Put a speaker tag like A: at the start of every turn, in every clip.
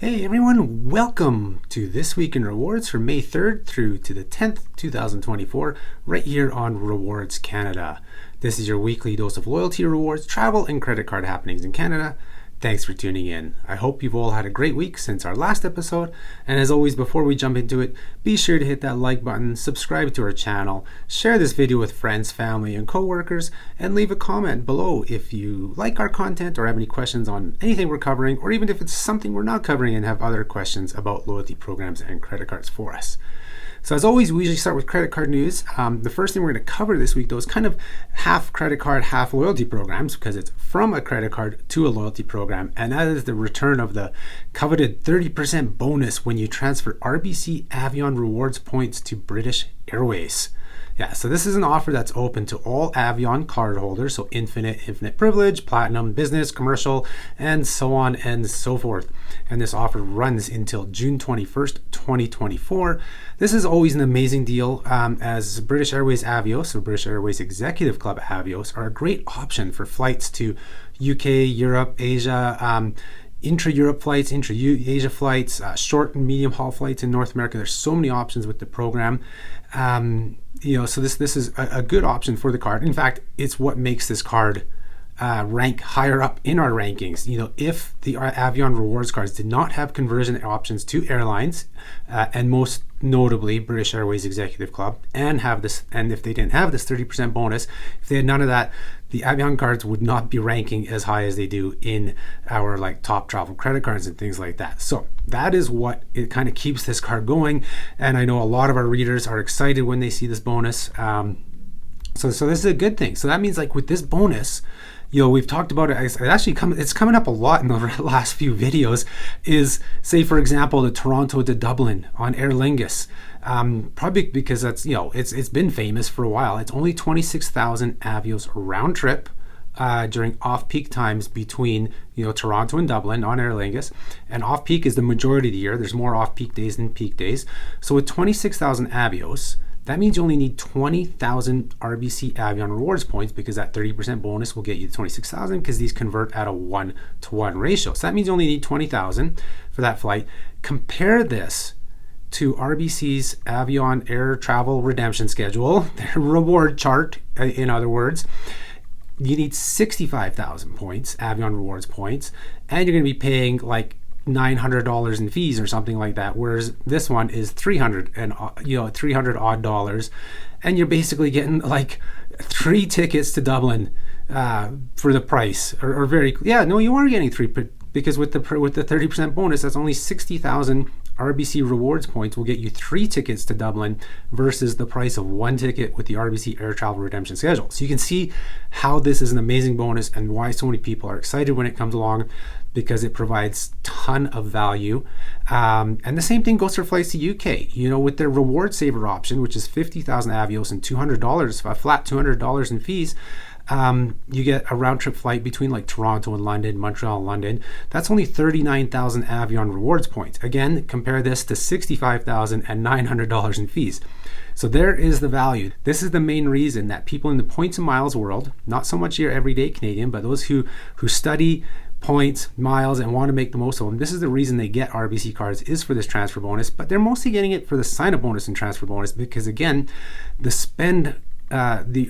A: Hey everyone, welcome to This Week in Rewards from May 3rd through to the 10th, 2024, right here on RWRDS Canada. This is your weekly dose of loyalty rewards, travel, and credit card happenings in Canada. Thanks for tuning in. I hope you've all had a great week since our last episode. And as always, before we jump into it, be sure to hit that like button, subscribe to our channel, share this video with friends, family, and coworkers, and leave a comment below if you like our content or have any questions on anything we're covering, or even if it's something we're not covering and have other questions about loyalty programs and credit cards for us. So as always, we usually start with credit card news. The first thing we're going to cover this week, though, is kind of half credit card, half loyalty programs, because it's from a credit card to a loyalty program, and that is the return of the coveted 30% bonus when you transfer RBC Avion Rewards Points to British Airways. Yeah, so this is an offer that's open to all Avion cardholders, so infinite privilege, platinum, business, commercial, and so on and so forth. And this offer runs until June 21st, 2024. This is always an amazing deal, as British Airways Avios, or British Airways Executive Club Avios, are a great option for flights to UK, Europe, Asia, intra-Europe flights, intra-Asia flights, short and medium haul flights in North America. There's so many options with the program. So this is a good option for the card. In fact, it's what makes this card rank higher up in our rankings. If the Avion Rewards cards did not have conversion options to airlines, and most notably British Airways Executive Club, and if they didn't have this 30% bonus, if they had none of that, the Avion cards would not be ranking as high as they do in our top travel credit cards and things like that. So that is what it kind of keeps this card going, and I know a lot of our readers are excited when they see this bonus. So this is a good thing. So that means with this bonus, we've talked about it. It's coming up a lot in the last few videos. Is, say for example, the Toronto to Dublin on Aer Lingus. Probably because that's it's been famous for a while. It's only 26,000 Avios round trip during off-peak times between Toronto and Dublin on Aer Lingus, and off-peak is the majority of the year. There's more off-peak days than peak days. So with 26,000 Avios, that means you only need 20,000 RBC Avion Rewards Points, because that 30% bonus will get you 26,000, because these convert at a 1-to-1 ratio. So that means you only need 20,000 for that flight. Compare this to RBC's Avion Air Travel Redemption Schedule, their reward chart, in other words. You need 65,000 points, Avion Rewards Points, and you're going to be paying $900 in fees or something like that, whereas this one is $300 odd dollars, and you're basically getting 3 tickets to Dublin for the price, you are getting 3, because with the 30% bonus, that's only 60,000 RBC Rewards Points will get you 3 tickets to Dublin versus the price of 1 ticket with the RBC Air Travel Redemption Schedule. So you can see how this is an amazing bonus and why so many people are excited when it comes along, because it provides ton of value. And the same thing goes for flights to UK. With their Reward Saver option, which is 50,000 Avios and $200, a flat $200 in fees, you get a round trip flight between Toronto and London, Montreal and London. That's only 39,000 Avion Rewards Points. Again, compare this to 65,000 and $900 in fees. So there is the value. This is the main reason that people in the points and miles world, not so much your everyday Canadian, but those who study points, miles, and want to make the most of them, this is the reason they get RBC cards, is for this transfer bonus. But they're mostly getting it for the sign-up bonus and transfer bonus, because again, the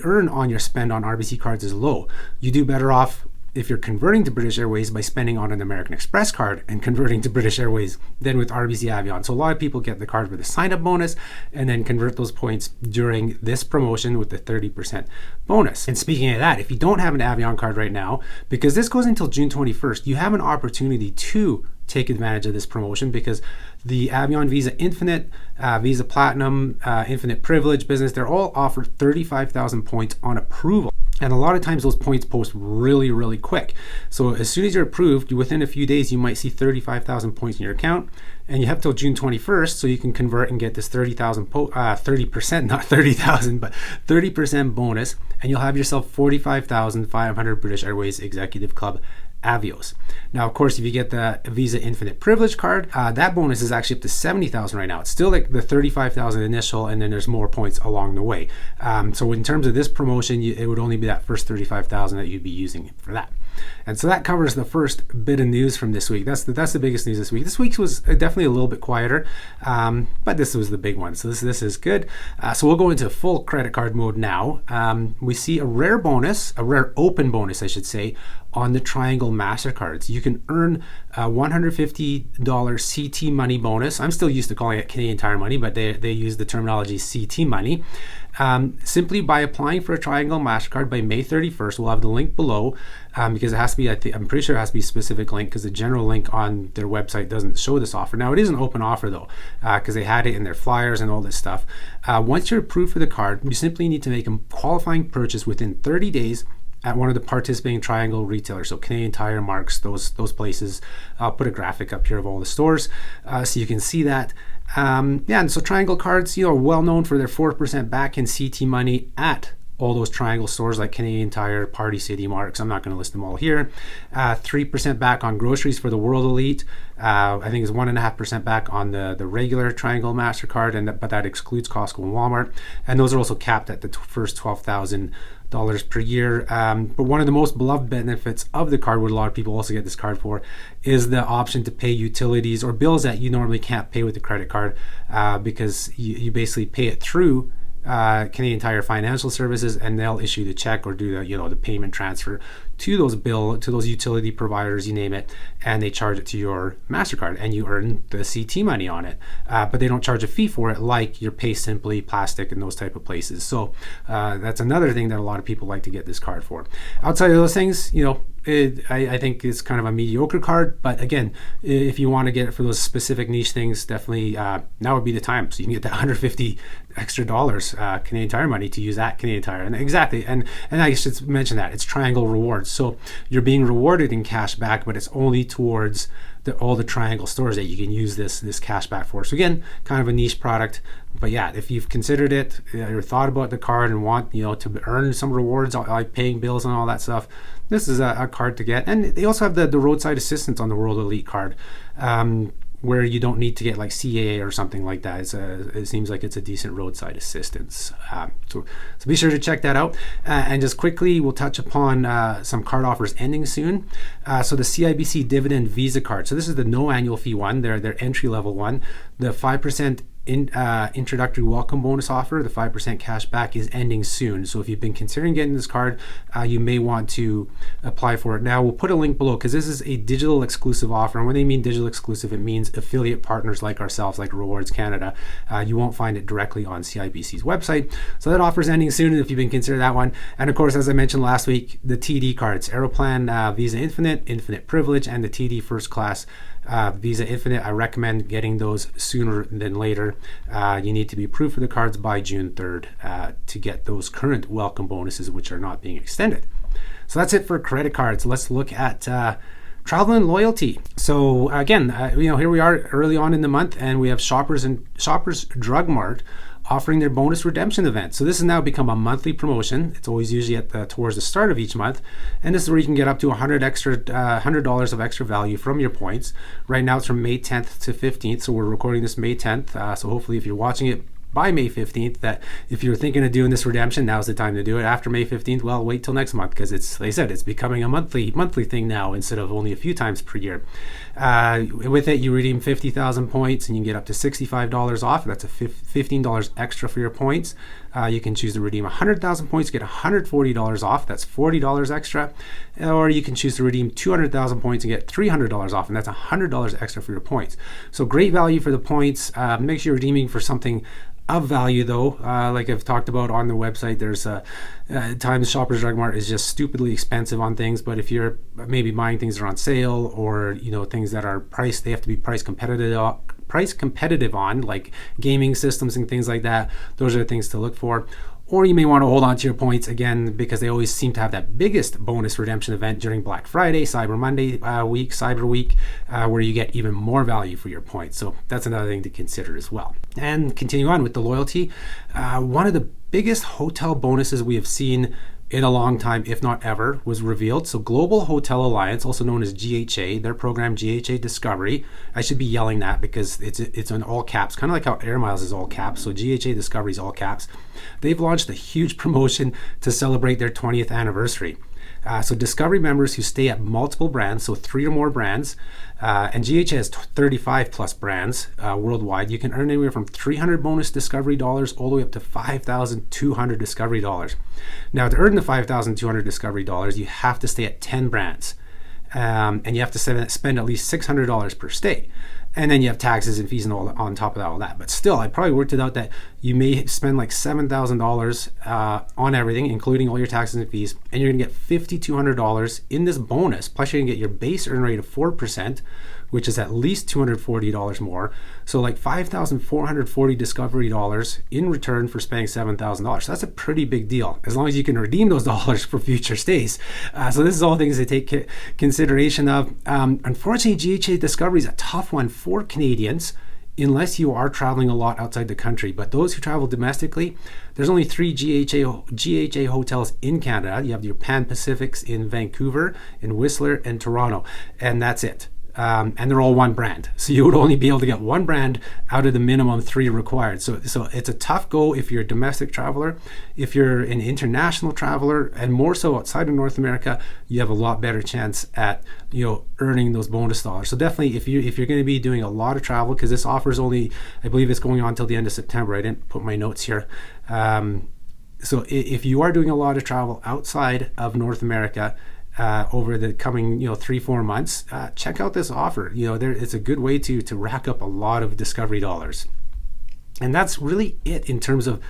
A: earn on your spend on RBC cards is low. You do better off if you're converting to British Airways by spending on an American Express card and converting to British Airways than with RBC Avion. So a lot of people get the card with a sign-up bonus and then convert those points during this promotion with the 30% bonus. And speaking of that, if you don't have an Avion card right now, because this goes until June 21st, you have an opportunity to take advantage of this promotion, because the Avion Visa Infinite, Visa Platinum, Infinite Privilege, Business, they're all offered 35,000 points on approval. And a lot of times those points post really, really quick. So as soon as you're approved, within a few days, you might see 35,000 points in your account, and you have till June 21st so you can convert and get this 30%, not 30,000, but 30% bonus, and you'll have yourself 45,500 British Airways Executive Club Avios. Now, of course, if you get the Visa Infinite Privilege card, that bonus is actually up to 70,000 right now. It's still like the 35,000 initial, and then there's more points along the way. So in terms of this promotion, it would only be that first 35,000 that you'd be using for that. And so that covers the first bit of news from this week. That's the biggest news this week. This week was definitely a little bit quieter, but this was the big one. So this is good. So we'll go into full credit card mode now. We see a rare open bonus, I should say, on the Triangle Mastercards. You can earn a $150 CT money bonus. I'm still used to calling it Canadian Tire money, but they use the terminology CT money. Simply by applying for a Triangle Mastercard by May 31st. We'll have the link below because it has to be, I'm pretty sure it has to be a specific link because the general link on their website doesn't show this offer. Now, it is an open offer though, because they had it in their flyers and all this stuff. Once you're approved for the card, you simply need to make a qualifying purchase within 30 days at one of the participating Triangle retailers, so Canadian Tire, Marks, those places. I'll put a graphic up here of all the stores so you can see that. And so Triangle cards, are well known for their 4% back in CT money at all those Triangle stores like Canadian Tire, Party City, Marks. I'm not going to list them all here. 3% back on groceries for the World Elite. I think it's 1.5% back on the regular Triangle MasterCard, but that excludes Costco and Walmart. And those are also capped at the first $12,000 per year. But one of the most beloved benefits of the card, what a lot of people also get this card for, is the option to pay utilities or bills that you normally can't pay with the credit card because you basically pay it through Canadian Tire Financial Services, and they'll issue the check or do the payment transfer to those utility providers, you name it, and they charge it to your MasterCard, and you earn the CT money on it. But they don't charge a fee for it like your Pay Simply, Plastic, and those type of places. So that's another thing that a lot of people like to get this card for. Outside of those things, I think it's kind of a mediocre card, but again, if you want to get it for those specific niche things, definitely now would be the time. So you can get that $150 extra Canadian Tire money to use at Canadian Tire. And exactly, and I should mention that it's Triangle Rewards. So you're being rewarded in cash back, but it's only towards all the Triangle stores that you can use this cash back for. So again, kind of a niche product. But yeah, if you've considered it or thought about the card and want to earn some rewards like paying bills and all that stuff, this is a card to get. And they also have the roadside assistance on the World Elite card, where you don't need to get like CAA or something like that. It seems like it's a decent roadside assistance. So be sure to check that out. And just quickly, we'll touch upon some card offers ending soon. So the CIBC Dividend Visa Card. So this is the no annual fee one, their entry level one. The 5% introductory welcome bonus offer, the 5% cash back, is ending soon. So if you've been considering getting this card, you may want to apply for it now. We'll put a link below because this is a digital exclusive offer. And when they mean digital exclusive, it means affiliate partners like ourselves, like RWRDS Canada. You won't find it directly on CIBC's website. So that offer is ending soon if you've been considering that one. And of course, as I mentioned last week, the TD cards, Aeroplan, Visa Infinite Privilege, and the TD First Class Visa Infinite. I recommend getting those sooner than later. You need to be approved for the cards by June 3rd to get those current welcome bonuses, which are not being extended. So that's it for credit cards. Let's look at travel and loyalty. So again, here we are early on in the month, and we have Shoppers Drug Mart offering their bonus redemption event. So this has now become a monthly promotion. It's always usually towards the start of each month, and this is where you can get up to $100 of extra value from your points. Right now it's from May 10th to 15th, so we're recording this May 10th. So hopefully, if you're watching it by May 15th, that if you're thinking of doing this redemption, now's the time to do it. After May 15th, well, wait till next month, because like I said, it's becoming a monthly thing now instead of only a few times per year. With it, you redeem 50,000 points and you can get up to $65 off. That's a $15 extra for your points. You can choose to redeem 100,000 points, get $140 off. That's $40 extra. Or you can choose to redeem 200,000 points and get $300 off, and that's $100 extra for your points. So great value for the points. Make sure you're redeeming for something of value though. Like I've talked about on the website, there's times Shoppers Drug Mart is just stupidly expensive on things, but if you're maybe buying things that are on sale, or things that are priced, they have to be price competitive on, like gaming systems and things like that, those are the things to look for. Or you may want to hold on to your points again, because they always seem to have that biggest bonus redemption event during Black Friday, Cyber Monday week, Cyber Week, where you get even more value for your points. So that's another thing to consider as well. And continue on with the loyalty. One of the biggest hotel bonuses we have seen in a long time, if not ever, was revealed. So Global Hotel Alliance, also known as GHA, their program GHA Discovery. I should be yelling that because it's in all caps, kind of like how Air Miles is all caps. So GHA Discovery is all caps. They've launched a huge promotion to celebrate their 20th anniversary. So Discovery members who stay at multiple brands, so 3 or more brands, and GHA has 35 plus brands worldwide, you can earn anywhere from 300 bonus Discovery dollars all the way up to 5,200 Discovery dollars. Now, to earn the 5,200 Discovery dollars, you have to stay at 10 brands, and you have to spend at least $600 per stay. And then you have taxes and fees and all on top of all that. But still, I probably worked it out that you may spend like $7,000 on everything, including all your taxes and fees, and you're gonna get $5,200 in this bonus. Plus, you're gonna get your base earn rate of 4%, which is at least $240 more. So like 5,440 Discovery dollars in return for spending $7,000. So that's a pretty big deal, as long as you can redeem those dollars for future stays. So this is all things to take consideration of. Unfortunately, GHA Discovery is a tough one for Canadians, unless you are traveling a lot outside the country. But those who travel domestically, there's only 3 GHA hotels in Canada. You have your Pan Pacifics in Vancouver, in Whistler, and Toronto, and that's it. And they're all one brand. So you would only be able to get one brand out of the minimum 3 required. So it's a tough go if you're a domestic traveler. If you're an international traveler, and more so outside of North America, you have a lot better chance at earning those bonus dollars. So definitely, if you're going to be doing a lot of travel, because this offer is only, I believe it's going on until the end of September. I didn't put my notes here. So if you are doing a lot of travel outside of North America, over the coming 3-4 months, check out this offer. It's a good way to rack up a lot of Discovery dollars. And that's really it in terms of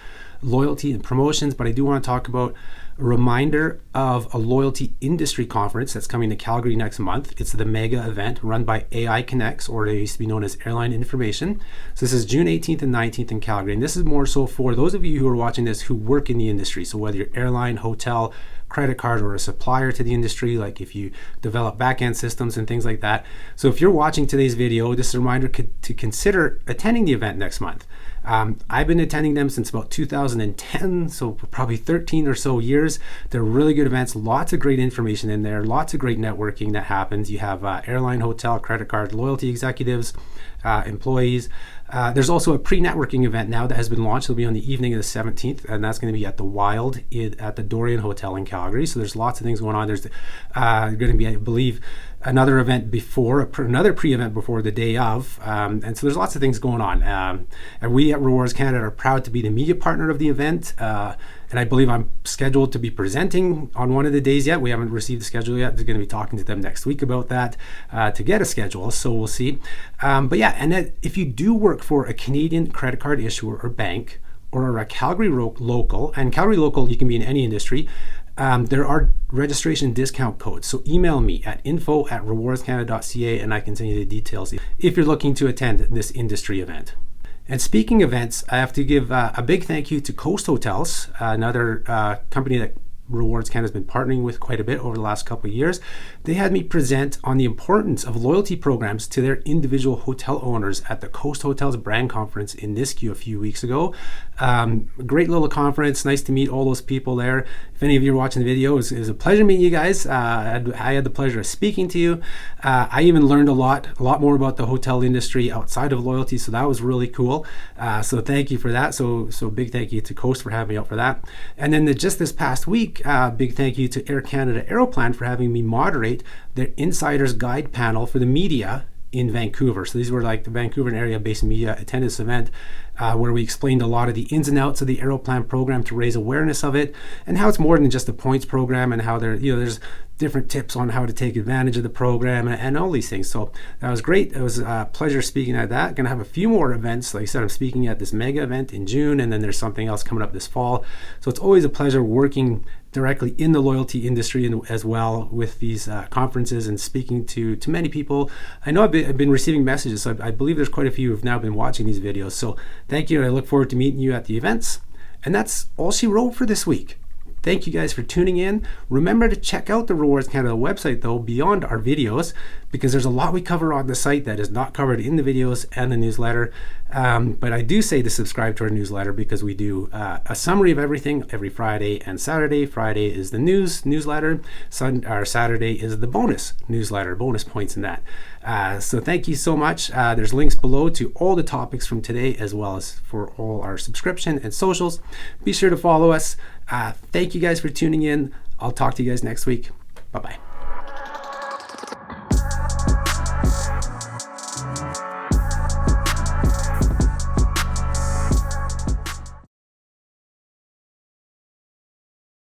A: loyalty and promotions. But I do want to talk about a reminder of a loyalty industry conference that's coming to Calgary next month. It's the mega event run by AI Connects, or they used to be known as Airline Information. So this is June 18th and 19th in Calgary. And this is more so for those of you who are watching this who work in the industry. So whether you're airline, hotel, credit card, or a supplier to the industry, like if you develop back-end systems and things like that. So if you're watching today's video, this is a reminder to consider attending the event next month. I've been attending them since about 2010, so probably 13 or so years. They're really good events, lots of great information in there, lots of great networking that happens. You have airline, hotel, credit card, loyalty executives, employees. There's also a pre-networking event now that has been launched. It'll be on the evening of the 17th, and that's going to be at the Wild at the Dorian Hotel in Calgary. So there's lots of things going on. There's going to be, I believe, another event before, another pre-event before the day of, and so there's lots of things going on. And we at RWRDS Canada are proud to be the media partner of the event, and I believe I'm scheduled to be presenting on one of the days yet. We haven't received the schedule yet. They're going to be talking to them next week about that to get a schedule, so we'll see. But yeah, and if you do work for a Canadian credit card issuer or bank, or a Calgary local, and Calgary local, you can be in any industry, there are registration discount codes. So email me at info@rewardscanada.ca and I can send you the details if you're looking to attend this industry event. And speaking of events, I have to give a big thank you to Coast Hotels, another company that RWRDS Canada has been partnering with quite a bit over the last couple of years. They had me present on the importance of loyalty programs to their individual hotel owners at the Coast Hotels brand conference in Nisku a few weeks ago. Great little conference, nice to meet all those people there. If any of you are watching the video, it was a pleasure meeting you guys. I had the pleasure of speaking to you. I even learned a lot more about the hotel industry outside of loyalty, so that was really cool. So thank you for that. So big thank you to Coast for having me out for that. And then just this past week, big thank you to Air Canada Aeroplan for having me moderate their Insider's Guide panel for the media in Vancouver. So these were like the Vancouver area based media attended this event where we explained a lot of the ins and outs of the Aeroplan program to raise awareness of it and how it's more than just a points program, and how there's different tips on how to take advantage of the program and all these things. So that was great. It was a pleasure speaking at that. Going to have a few more events. Like I said, I'm speaking at this mega event in June, and then there's something else coming up this fall. So it's always a pleasure working directly in the loyalty industry and as well with these conferences and speaking to many people. I know I've been receiving messages, so I believe there's quite a few who've now been watching these videos. So thank you, and I look forward to meeting you at the events. And that's all she wrote for this week. Thank you guys for tuning in. Remember to check out the RWRDS Canada website though, beyond our videos, because there's a lot we cover on the site that is not covered in the videos and the newsletter. But I do say to subscribe to our newsletter because we do a summary of everything every Friday and Saturday. Friday is the newsletter. Saturday is the bonus newsletter, bonus points in that. So thank you so much. There's links below to all the topics from today, as well as for all our subscription and socials. Be sure to follow us. Thank you guys for tuning in. I'll talk to you guys next week. Bye-bye.